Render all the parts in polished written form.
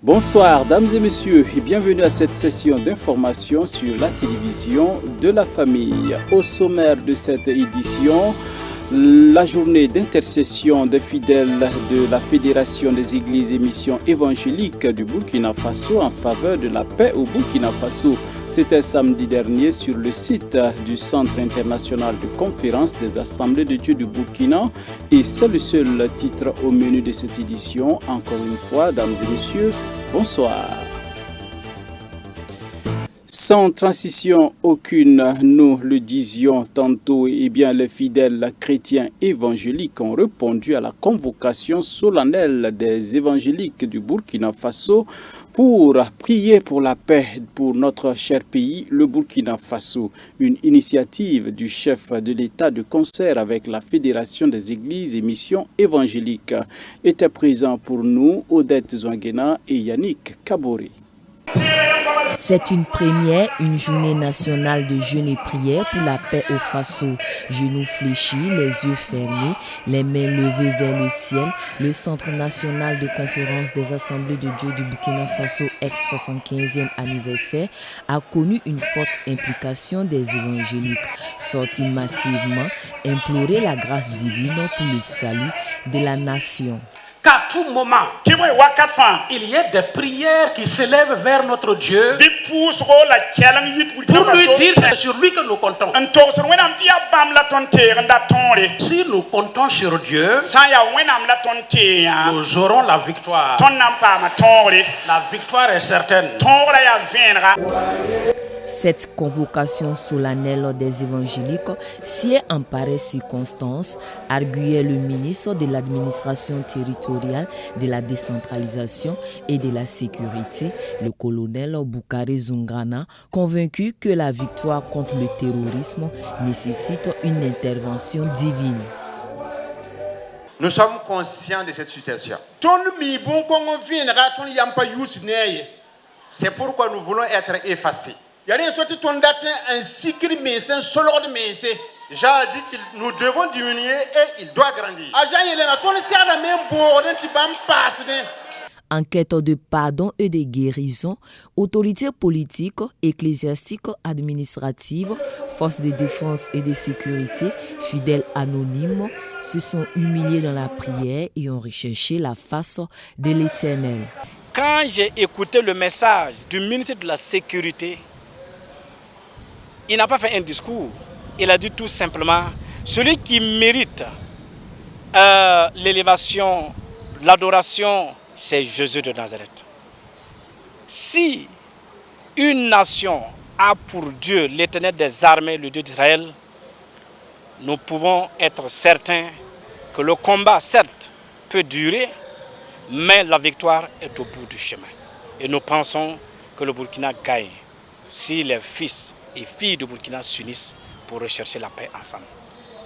Bonsoir, dames et messieurs, et bienvenue à cette session d'information sur la télévision de la famille. Au sommaire de cette édition, la journée d'intercession des fidèles de la Fédération des Églises et Missions évangéliques du Burkina Faso en faveur de la paix au Burkina Faso. C'était samedi dernier sur le site du Centre international de conférence des Assemblées de Dieu du Burkina et c'est le seul titre au menu de cette édition. Encore une fois, dames et messieurs, bonsoir. Sans transition aucune, nous le disions tantôt, les fidèles chrétiens évangéliques ont répondu à la convocation solennelle des évangéliques du Burkina Faso pour prier pour la paix pour notre cher pays, le Burkina Faso. Une initiative du chef de l'État de concert avec la Fédération des Églises et Missions évangéliques. Étaient présents pour nous Odette Zouanguena et Yannick Kaboré. C'est une première, une journée nationale de jeûne et prière pour la paix au Faso. Genoux fléchis, les yeux fermés, les mains levées vers le ciel, le Centre national de conférence des Assemblées de Dieu du Burkina Faso, ex-75e anniversaire, a connu une forte implication des évangéliques, sortis massivement, implorer la grâce divine pour le salut de la nation. Qu'à tout moment, il y a des prières qui s'élèvent vers notre Dieu pour lui dire que c'est sur lui que nous comptons. Si nous comptons sur Dieu, nous aurons la victoire. La victoire est certaine. Cette convocation solennelle des évangéliques sied en pareille circonstance, arguait le ministre de l'administration territoriale, de la décentralisation et de la sécurité, le colonel Boukari Zoungana, convaincu que la victoire contre le terrorisme nécessite une intervention divine. Nous sommes conscients de cette situation. C'est pourquoi nous voulons être effacés. Jean a dit que nous devons diminuer et il doit grandir. Enquête de pardon et de guérison, autorités politiques, ecclésiastiques, administratives, forces de défense et de sécurité, fidèles anonymes, se sont humiliés dans la prière et ont recherché la face de l'Éternel. Quand j'ai écouté le message du ministre de la Sécurité, il n'a pas fait un discours. Il a dit tout simplement, celui qui mérite l'élévation, l'adoration, c'est Jésus de Nazareth. Si une nation a pour Dieu l'Éternel des armées, le Dieu d'Israël, nous pouvons être certains que le combat, certes, peut durer, mais la victoire est au bout du chemin. Et nous pensons que le Burkina gagne si les fils et filles du Burkina s'unissent pour rechercher la paix ensemble.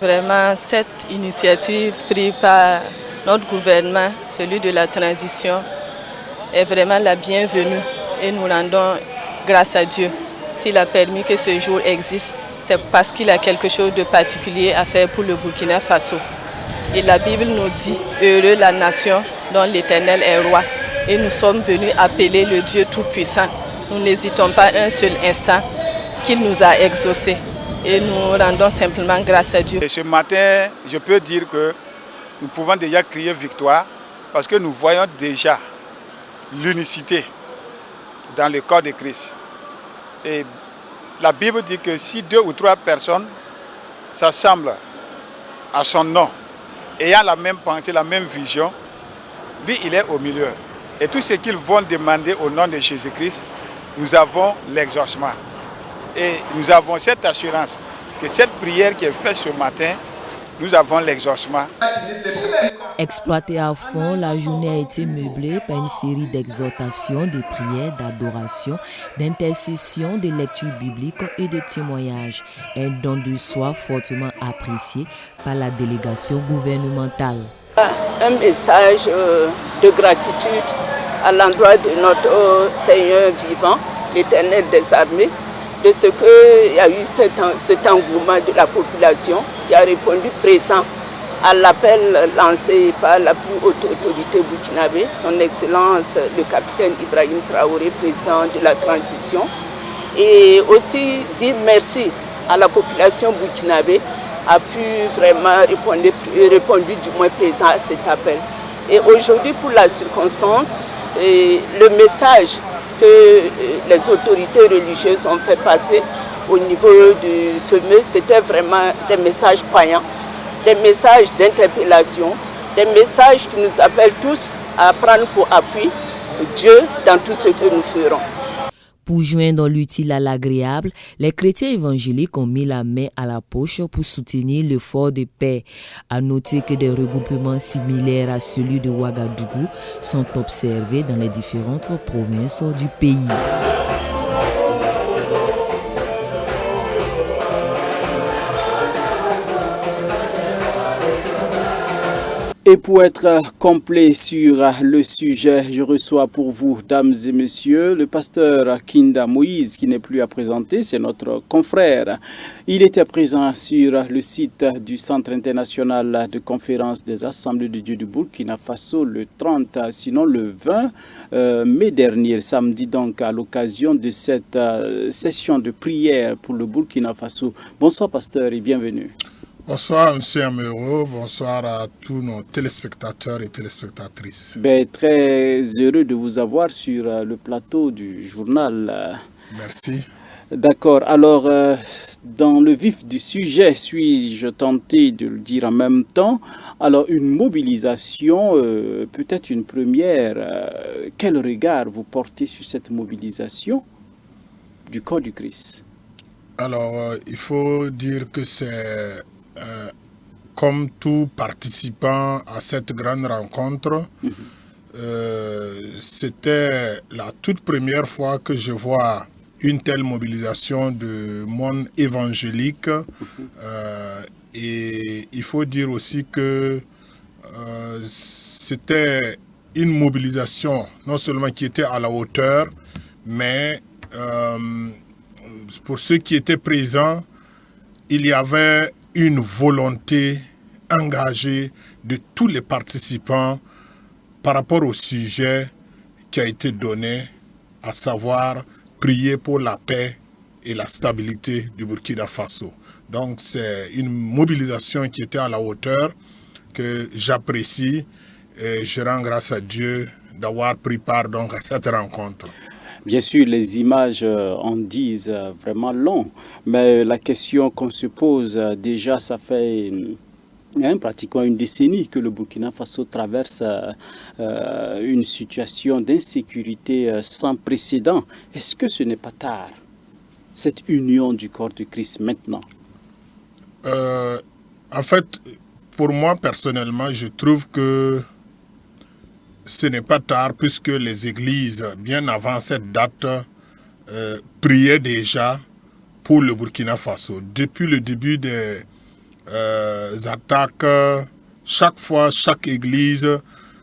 Vraiment, cette initiative prise par notre gouvernement, celui de la transition, est vraiment la bienvenue et nous rendons grâce à Dieu. S'il a permis que ce jour existe, c'est parce qu'il a quelque chose de particulier à faire pour le Burkina Faso. Et la Bible nous dit, heureux la nation dont l'Éternel est roi. Et nous sommes venus appeler le Dieu Tout-Puissant. Nous n'hésitons pas un seul instant qu'il nous a exaucés. Et nous rendons simplement grâce à Dieu. Et ce matin, je peux dire que nous pouvons déjà crier victoire parce que nous voyons déjà l'unicité dans le corps de Christ. Et la Bible dit que si 2 ou 3 personnes s'assemblent à son nom, ayant la même pensée, la même vision, lui, il est au milieu. Et tout ce qu'ils vont demander au nom de Jésus-Christ, nous avons l'exaucement. Et nous avons cette assurance que cette prière qui est faite ce matin, nous avons l'exaucement. Exploitée à fond, la journée a été meublée par une série d'exhortations, de prières, d'adoration, d'intercessions, de lectures bibliques et de témoignages. Un don de soi fortement apprécié par la délégation gouvernementale. Un message de gratitude à l'endroit de notre Seigneur vivant, l'Éternel des armées, de ce qu'il y a eu cet engouement de la population qui a répondu présent à l'appel lancé par la plus haute autorité burkinabé, son Excellence le capitaine Ibrahim Traoré, président de la transition, et aussi dire merci à la population burkinabé a pu vraiment répondre du moins présent à cet appel. Et aujourd'hui, pour la circonstance, le message que les autorités religieuses ont fait passer au niveau du FEME, c'était vraiment des messages païens, des messages d'interpellation, des messages qui nous appellent tous à prendre pour appui Dieu dans tout ce que nous ferons. Pour joindre l'utile à l'agréable, les chrétiens évangéliques ont mis la main à la poche pour soutenir l'effort de paix. À noter que des regroupements similaires à celui de Ouagadougou sont observés dans les différentes provinces du pays. Et pour être complet sur le sujet, je reçois pour vous, dames et messieurs, le pasteur Kinda Moïse, qui n'est plus à présenter, c'est notre confrère. Il était présent sur le site du Centre international de conférence des Assemblées de Dieu du Burkina Faso le 30, sinon le 20 mai dernier, samedi donc, à l'occasion de cette session de prière pour le Burkina Faso. Bonsoir pasteur et bienvenue. Bonsoir M. Ameuro, bonsoir à tous nos téléspectateurs et téléspectatrices. Très heureux de vous avoir sur le plateau du journal. Merci. D'accord, alors dans le vif du sujet, suis-je tenté de le dire en même temps? Alors une mobilisation, peut-être une première, quel regard vous portez sur cette mobilisation du corps du Christ? Alors il faut dire que c'est... comme tout participant à cette grande rencontre, c'était la toute première fois que je vois une telle mobilisation de monde évangélique. Et il faut dire aussi que c'était une mobilisation non seulement qui était à la hauteur, mais pour ceux qui étaient présents, il y avait une volonté engagée de tous les participants par rapport au sujet qui a été donné, à savoir prier pour la paix et la stabilité du Burkina Faso. Donc c'est une mobilisation qui était à la hauteur, que j'apprécie et je rends grâce à Dieu d'avoir pris part donc à cette rencontre. Bien sûr, les images en disent vraiment long, mais la question qu'on se pose, déjà ça fait pratiquement une décennie que le Burkina Faso traverse une situation d'insécurité sans précédent. Est-ce que ce n'est pas tard, cette union du corps de Christ maintenant? En fait, pour moi personnellement, je trouve que ce n'est pas tard puisque les églises, bien avant cette date, priaient déjà pour le Burkina Faso. Depuis le début des attaques, chaque fois, chaque église,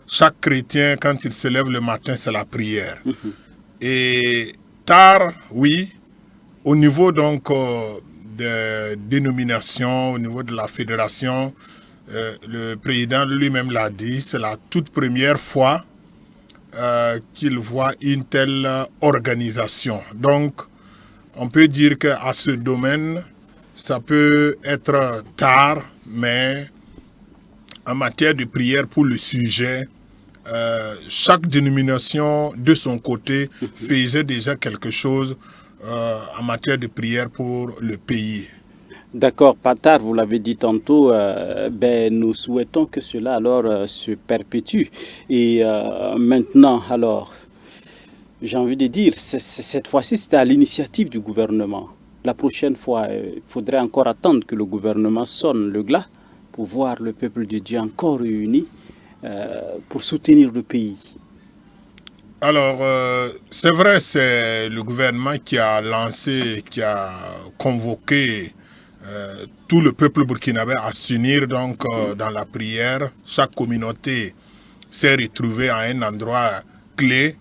chaque chrétien, quand il se lève le matin, c'est la prière. Et tard, oui, au niveau donc des dénominations, au niveau de la fédération, le président lui-même l'a dit, c'est la toute première fois qu'il voit une telle organisation. Donc, on peut dire qu'à ce domaine, ça peut être tard, mais en matière de prière pour le sujet, chaque dénomination de son côté faisait déjà quelque chose en matière de prière pour le pays. D'accord, pas tard, vous l'avez dit tantôt, nous souhaitons que cela alors se perpétue. Et maintenant, alors, j'ai envie de dire, cette fois-ci, c'était à l'initiative du gouvernement. La prochaine fois, il faudrait encore attendre que le gouvernement sonne le glas pour voir le peuple de Dieu encore réuni pour soutenir le pays. Alors, c'est vrai, c'est le gouvernement qui a lancé, qui a convoqué tout le peuple burkinabé à s'unir donc dans la prière. Chaque communauté s'est retrouvée à un endroit clé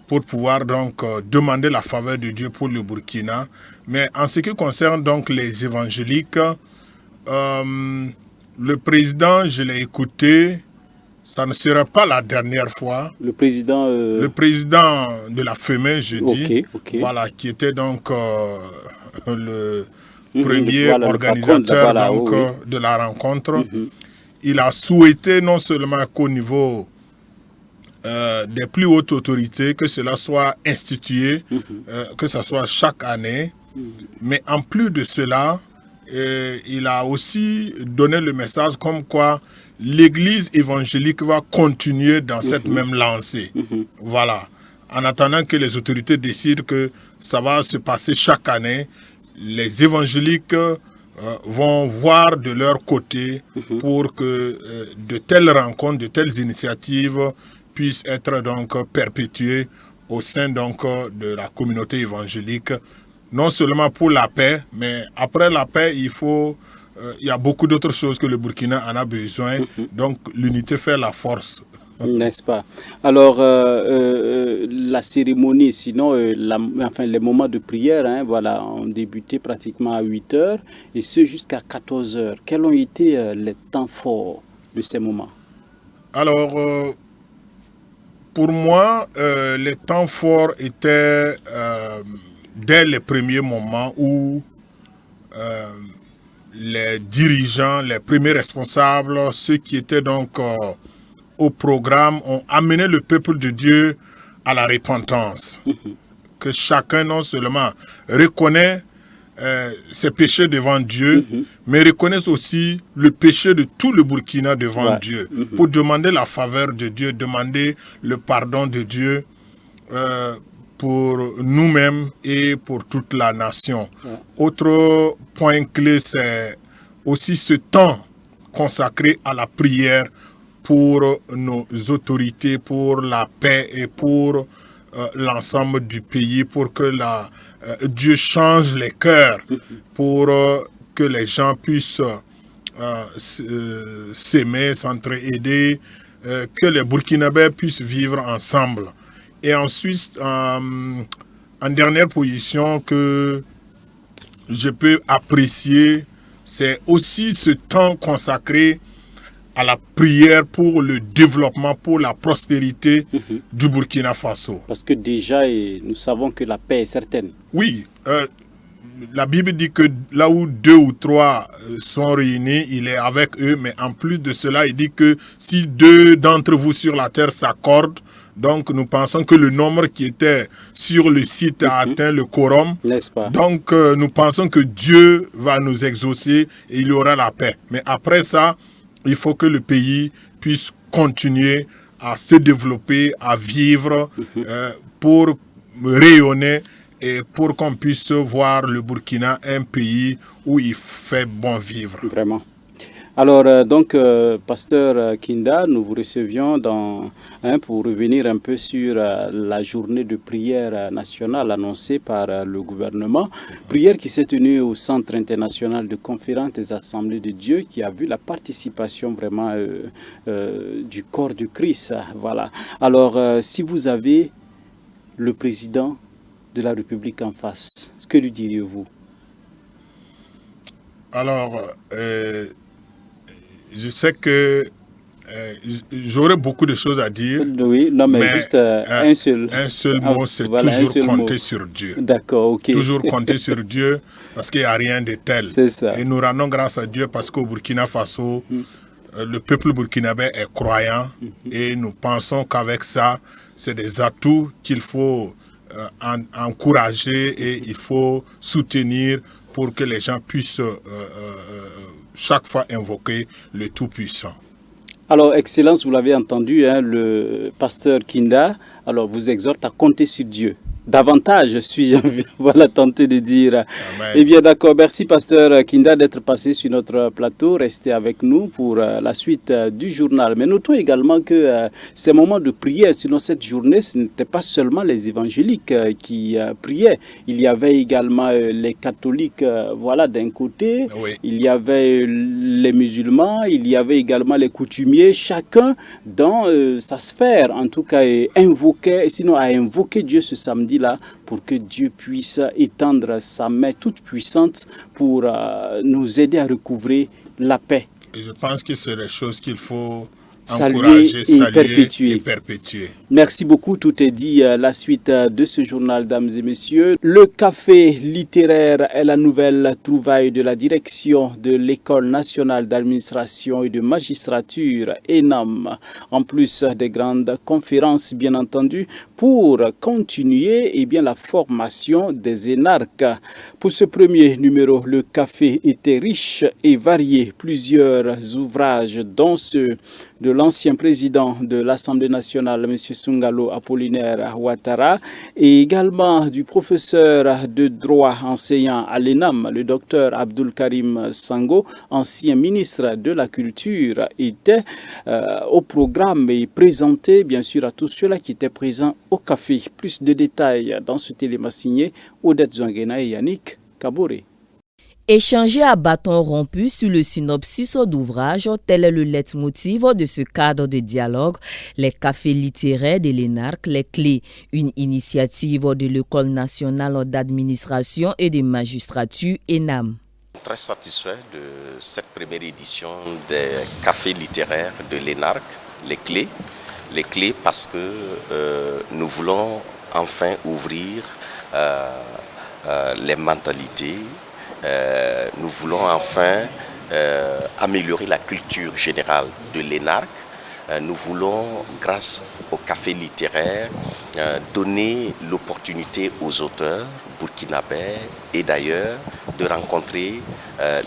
pour pouvoir donc demander la faveur de Dieu pour le Burkina. Mais en ce qui concerne donc les évangéliques, Le président, je l'ai écouté, ça ne sera pas la dernière fois. Le président... Le président de la FEME, je dis, ok. voilà, qui était donc le premier organisateur de la rencontre. Il a souhaité non seulement qu'au niveau des plus hautes autorités, que cela soit institué, que ce soit chaque année, mais en plus de cela, il a aussi donné le message comme quoi l'Église évangélique va continuer dans cette même lancée. Voilà. En attendant que les autorités décident que ça va se passer chaque année, les évangéliques vont voir de leur côté pour que de telles rencontres, de telles initiatives puissent être donc perpétuées au sein donc de la communauté évangélique, non seulement pour la paix, mais après la paix, il y a beaucoup d'autres choses que le Burkina en a besoin. Donc l'unité fait la force. N'est-ce pas? Alors, la cérémonie, sinon, les moments de prière, voilà, ont débuté pratiquement à 8 h et ce jusqu'à 14 h. Quels ont été les temps forts de ces moments? Alors, pour moi, les temps forts étaient dès les premiers moments où les dirigeants, les premiers responsables, ceux qui étaient donc au programme, ont amené le peuple de Dieu à la repentance. Que chacun non seulement reconnaît ses péchés devant Dieu, mais reconnaisse aussi le péché de tout le Burkina devant Dieu, pour demander la faveur de Dieu, demander le pardon de Dieu pour nous-mêmes et pour toute la nation. Autre point clé, c'est aussi ce temps consacré à la prière pour nos autorités, pour la paix et pour l'ensemble du pays, pour que Dieu change les cœurs, pour que les gens puissent s'aimer, s'entraider, que les Burkinabés puissent vivre ensemble. Et ensuite, en dernière position que je peux apprécier, c'est aussi ce temps consacré à la prière pour le développement, pour la prospérité du Burkina Faso. Parce que déjà, nous savons que la paix est certaine. Oui, la Bible dit que là où 2 ou 3 sont réunis, il est avec eux. Mais en plus de cela, il dit que si 2 d'entre vous sur la terre s'accordent, donc nous pensons que le nombre qui était sur le site a atteint le quorum. N'est-ce pas? Donc nous pensons que Dieu va nous exaucer et il y aura la paix. Mais après ça, il faut que le pays puisse continuer à se développer, à vivre pour rayonner et pour qu'on puisse voir le Burkina un pays où il fait bon vivre. Vraiment. Alors, Pasteur Kinda, nous vous recevions pour revenir un peu sur la journée de prière nationale annoncée par le gouvernement. Prière qui s'est tenue au Centre international de conférences des assemblées de Dieu, qui a vu la participation vraiment du corps du Christ. Voilà. Alors, si vous avez le président de la République en face, que lui diriez-vous? Alors, je sais que j'aurais beaucoup de choses à dire. Oui, non, mais juste un seul. Un seul mot, c'est toujours compter sur Dieu. D'accord, ok. Toujours compter sur Dieu, parce qu'il n'y a rien de tel. C'est ça. Et nous rendons grâce à Dieu parce qu'au Burkina Faso, le peuple burkinabé est croyant et nous pensons qu'avec ça, c'est des atouts qu'il faut encourager et il faut soutenir pour que les gens puissent chaque fois invoquer le Tout-Puissant. Alors, Excellence, vous l'avez entendu, le pasteur Kinda, alors vous exhorte à compter sur Dieu. Davantage, suis-je voilà, tenté de dire. Amen. Eh bien, d'accord. Merci, pasteur Kinda, d'être passé sur notre plateau. Restez avec nous pour la suite du journal. Mais notons également que ces moments de prière, sinon cette journée, ce n'était pas seulement les évangéliques qui priaient. Il y avait également les catholiques, voilà, d'un côté. Oui. Il y avait les musulmans. Il y avait également les coutumiers. Chacun dans sa sphère, en tout cas, a invoqué Dieu ce samedi là pour que Dieu puisse étendre sa main toute puissante pour nous aider à recouvrer la paix Et je pense que c'est des choses qu'il faut saluer et perpétuer. Merci beaucoup, tout est dit. La suite de ce journal, dames et messieurs. Le café littéraire est la nouvelle trouvaille de la direction de l'École nationale d'administration et de magistrature, ENAM, en plus des grandes conférences, bien entendu, pour continuer la formation des énarques. Pour ce premier numéro, le café était riche et varié. Plusieurs ouvrages, dont ceux de l'ancien président de l'Assemblée nationale, M. Sungalo Apollinaire Ouattara, et également du professeur de droit enseignant à l'ENAM, le docteur Abdul Karim Sango, ancien ministre de la Culture, était au programme et présenté bien sûr à tous ceux-là qui étaient présents au café. Plus de détails dans ce téléma signé Odette Zouangena et Yannick Kaboré. Échanger à bâton rompu sur le synopsis d'ouvrage, tel est le leitmotiv de ce cadre de dialogue, les cafés littéraires de l'ENARC, les clés, une initiative de l'École nationale d'administration et de magistrature ENAM. Très satisfait de cette première édition des cafés littéraires de l'ENARC, les clés parce que nous voulons enfin ouvrir les mentalités. Nous voulons enfin améliorer la culture générale de l'ENARC. Nous voulons, grâce au café littéraire, donner l'opportunité aux auteurs burkinabés et d'ailleurs de rencontrer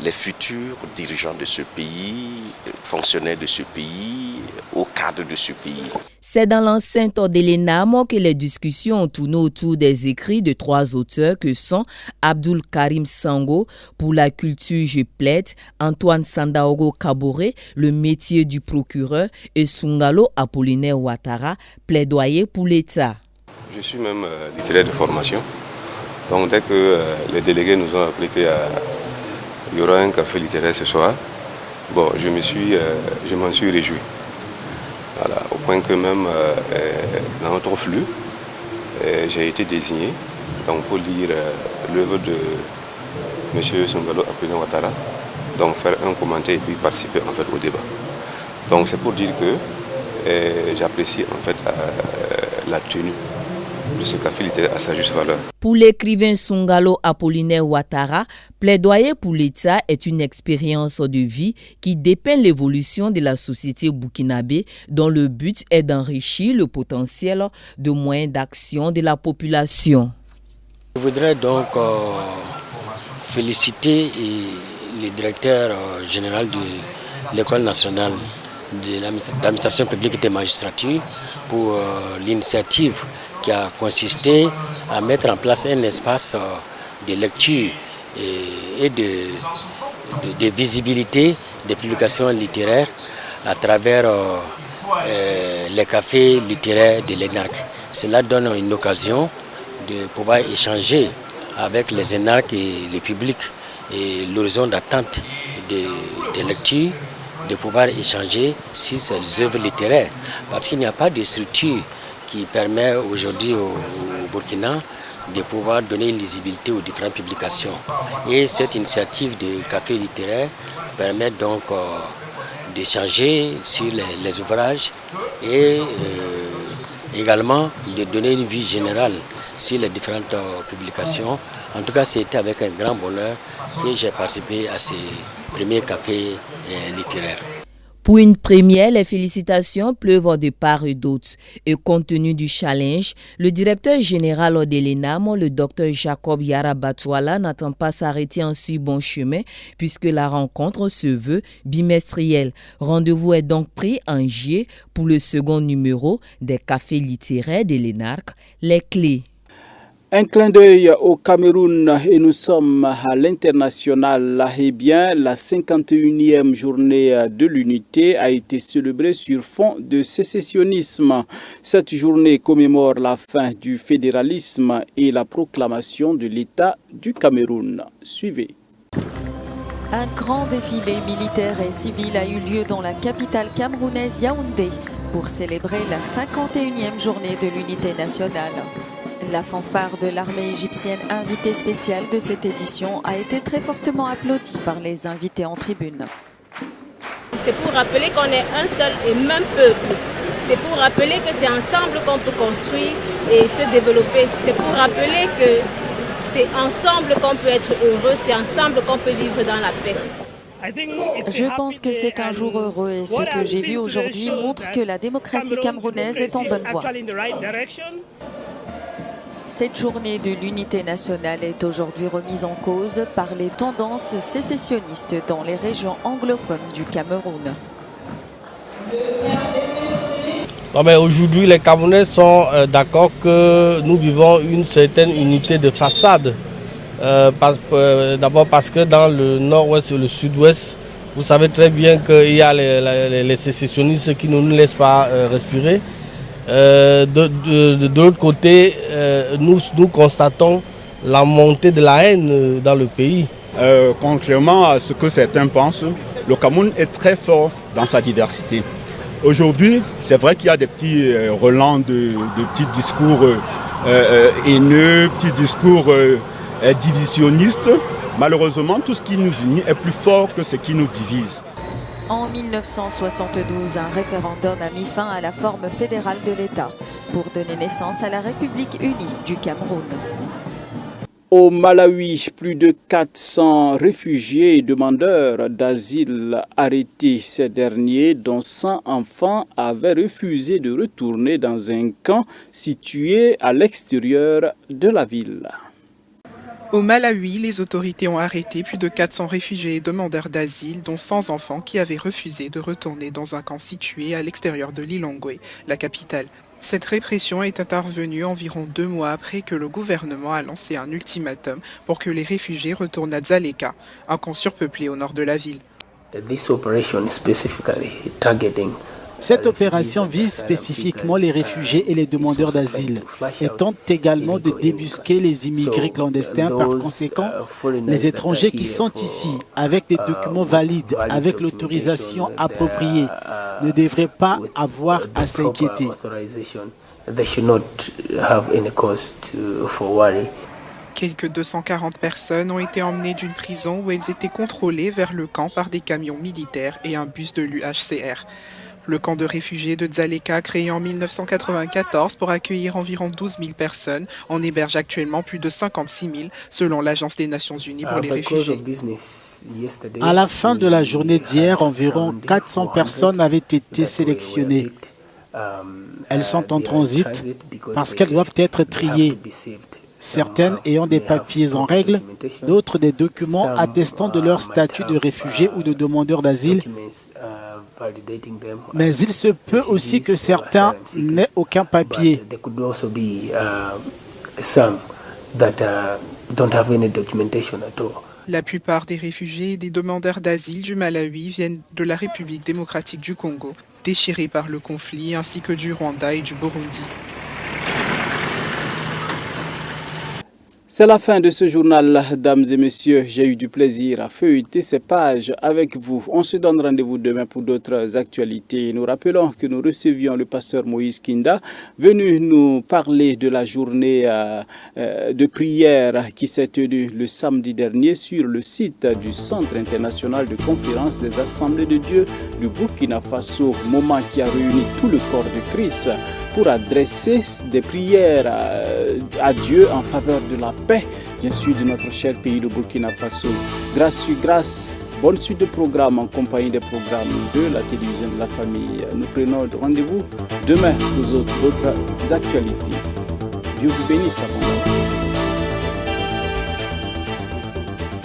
les futurs dirigeants de ce pays, fonctionnaires de ce pays, au cadre de ce pays. C'est dans l'enceinte de l'ENAM que les discussions ont tourné autour des écrits de 3 auteurs que sont Abdul Karim Sango pour la culture je plaide, Antoine Sandaogo Kaboré, le métier du procureur et Sungalo Apollinaire Ouattara, plaidoyer pour l'État. Je suis même littéraire de formation. Donc dès que les délégués nous ont appris qu'il y aura un café littéraire ce soir, bon, je m'en suis réjoui. Voilà, au point que même dans notre flux, j'ai été désigné donc, pour lire l'œuvre de M. Sungalo Apollinaire Ouattara, donc faire un commentaire et puis participer en fait, au débat. Donc c'est pour dire que j'apprécie en fait la tenue de ce café littéraire à sa juste valeur. Pour l'écrivain Sungalo Apollinaire Ouattara, plaidoyer pour l'État est une expérience de vie qui dépeint l'évolution de la société burkinabé dont le but est d'enrichir le potentiel de moyens d'action de la population. Je voudrais donc féliciter le directeur général de l'École nationale de l'administration publique et de magistrature pour l'initiative qui a consisté à mettre en place un espace de lecture et de visibilité des publications littéraires à travers les cafés littéraires de l'ENARC. Cela donne une occasion de pouvoir échanger avec les énarques et le public et l'horizon d'attente de lecture, de pouvoir échanger sur ces œuvres littéraires. Parce qu'il n'y a pas de structure qui permet aujourd'hui au Burkina de pouvoir donner une lisibilité aux différentes publications. Et cette initiative de café littéraire permet donc d'échanger sur les ouvrages et également de donner une vue générale sur les différentes publications. En tout cas, c'était avec un grand bonheur que j'ai participé à ces premiers cafés littéraires. Pour une première, les félicitations pleuvent de part et d'autre. Et compte tenu du challenge, le directeur général de l'ENAM, le Dr Jacob Yarabatouala, n'attend pas s'arrêter en si bon chemin puisque la rencontre se veut bimestrielle. Rendez-vous est donc pris en juillet pour le second numéro des cafés littéraires de l'ENARC, les clés. Un clin d'œil au Cameroun et nous sommes à l'international. Eh bien, la 51e journée de l'unité a été célébrée sur fond de sécessionnisme. Cette journée commémore la fin du fédéralisme et la proclamation de l'État du Cameroun. Suivez. Un grand défilé militaire et civil a eu lieu dans la capitale camerounaise Yaoundé pour célébrer la 51e journée de l'unité nationale. La fanfare de l'armée égyptienne invitée spéciale de cette édition a été très fortement applaudie par les invités en tribune. C'est pour rappeler qu'on est un seul et même peuple. C'est pour rappeler que c'est ensemble qu'on peut construire et se développer. C'est pour rappeler que c'est ensemble qu'on peut être heureux, c'est ensemble qu'on peut vivre dans la paix. Je pense que c'est un jour heureux et ce que j'ai vu aujourd'hui montre que la démocratie camerounaise est en bonne voie. Cette journée de l'unité nationale est aujourd'hui remise en cause par les tendances sécessionnistes dans les régions anglophones du Cameroun. Aujourd'hui, les Camerounais sont d'accord que nous vivons une certaine unité de façade. D'abord parce que dans le nord-ouest et le sud-ouest, vous savez très bien qu'il y a les sécessionnistes qui ne nous laissent pas respirer. De l'autre côté, nous constatons la montée de la haine dans le pays. Contrairement à ce que certains pensent, le Cameroun est très fort dans sa diversité. Aujourd'hui, c'est vrai qu'il y a des petits relents de petits discours haineux, petits discours divisionnistes. Malheureusement, tout ce qui nous unit est plus fort que ce qui nous divise. En 1972, un référendum a mis fin à la forme fédérale de l'État pour donner naissance à la République unie du Cameroun. Au Malawi, plus de 400 réfugiés et demandeurs d'asile arrêtés ces derniers, dont 100 enfants, avaient refusé de retourner dans un camp situé à l'extérieur de la ville. Au Malawi, les autorités ont arrêté plus de 400 réfugiés et demandeurs d'asile, dont 100 enfants qui avaient refusé de retourner dans un camp situé à l'extérieur de Lilongwe, la capitale. Cette répression est intervenue environ 2 mois après que le gouvernement a lancé un ultimatum pour que les réfugiés retournent à Dzaleka, un camp surpeuplé au nord de la ville. Cette opération vise spécifiquement les réfugiés et les demandeurs d'asile et tente également de débusquer les immigrés clandestins. Par conséquent, les étrangers qui sont ici avec des documents valides, avec l'autorisation appropriée, ne devraient pas avoir à s'inquiéter. Quelques 240 personnes ont été emmenées d'une prison où elles étaient contrôlées vers le camp par des camions militaires et un bus de l'UHCR. Le camp de réfugiés de Dzaleka, créé en 1994 pour accueillir environ 12 000 personnes, en héberge actuellement plus de 56 000, selon l'Agence des Nations Unies pour les réfugiés. À la fin de la journée d'hier, environ 400 personnes avaient été sélectionnées. Elles sont en transit parce qu'elles doivent être triées. Certaines ayant des papiers en règle, d'autres des documents attestant de leur statut de réfugié ou de demandeur d'asile. Mais il se peut aussi que certains n'aient aucun papier. La plupart des réfugiés et des demandeurs d'asile du Malawi viennent de la République démocratique du Congo, déchirés par le conflit, ainsi que du Rwanda et du Burundi. C'est la fin de ce journal, dames et messieurs. J'ai eu du plaisir à feuilleter ces pages avec vous. On se donne rendez-vous demain pour d'autres actualités. Nous rappelons que nous recevions le pasteur Moïse Kinda, venu nous parler de la journée de prière qui s'est tenue le samedi dernier sur le site du Centre international de conférence des Assemblées de Dieu du Burkina Faso, moment qui a réuni tout le corps de Christ pour adresser des prières à Dieu en faveur de la paix, bien sûr, de notre cher pays, le Burkina Faso. Grâce sur grâce, bonne suite de programmes en compagnie des programmes de la télévision de la famille. Nous prenons rendez-vous demain pour d'autres actualités. Dieu vous bénisse abondamment.